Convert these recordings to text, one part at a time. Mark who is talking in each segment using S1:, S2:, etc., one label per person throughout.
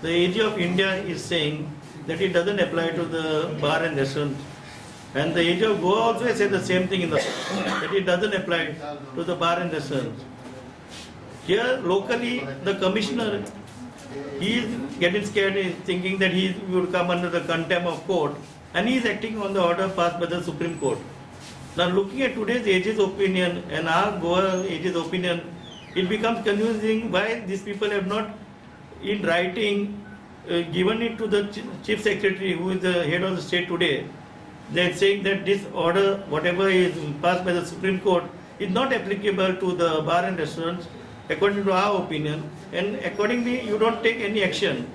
S1: The AG of India is saying that it doesn't apply to the bar and restaurants. And the AG of Goa also said the same thing in the that it doesn't apply to the bar and restaurants. Here locally the commissioner, he is getting scared, he is thinking that he would come under the contempt of court, and he is acting on the order passed by the Supreme Court. Now looking at today's AG's opinion and our Goa AG's opinion, it becomes confusing why these people have not in writing given it to the Chief Secretary, who is the head of the state today. They are saying that this order, whatever is passed by the Supreme Court, is not applicable to the bar and restaurants according to our opinion, and accordingly you don't take any action.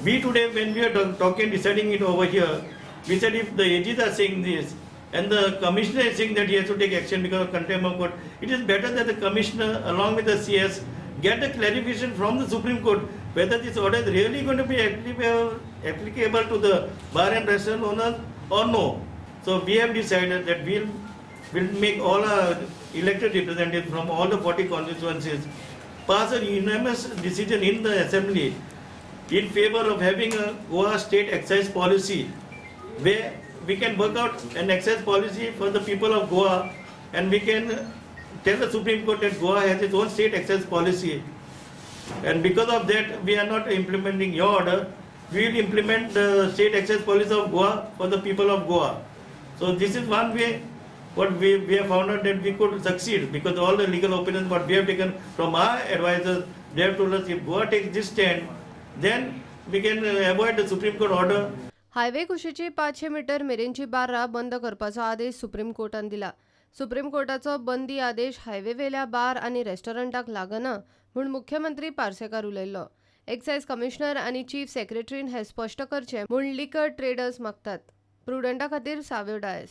S1: We today, when we are talking, deciding it over here, we said if the AGs are saying this and the commissioner is saying that he has to take action because of contempt of court, it is better that the commissioner along with the CS get a clarification from the Supreme Court whether this order is really going to be applicable to the bar and restaurant owners or no. So we have decided that we'll make all our elected representatives from all the 40 constituencies pass a unanimous decision in the assembly in favor of having a Goa state excise policy, where we can work out an excise policy for the people of Goa, and we can tell the Supreme Court that Goa has its own state excise policy. And because of that, we are not implementing your order. We will implement the state excise policy of Goa for the people of Goa. So this is one way what we have found out that we could succeed, because all the legal opinions what we have taken from our advisors, they have told us if Goa takes this stand, then we can avoid the Supreme Court order.
S2: Highway कुशीची 500 metre मेरेनची बार्रां बंद करपाचो आदेश supreme कोर्टान दिला. Supreme कोर्टाचो बंदी आदेश highway वेल्या बार आनी रेस्टॉरंटाक लागना म्हूण मुख्यमंत्री पार्सेकार उलयल्लो. एक्सायज कमिशनर आनी चीफ सेक्रेटरीन हें स्पश्ट करचें म्हूण लिकर ट्रेडर्स मागतात. प्रुडंटा खातीर साव्यो डायस.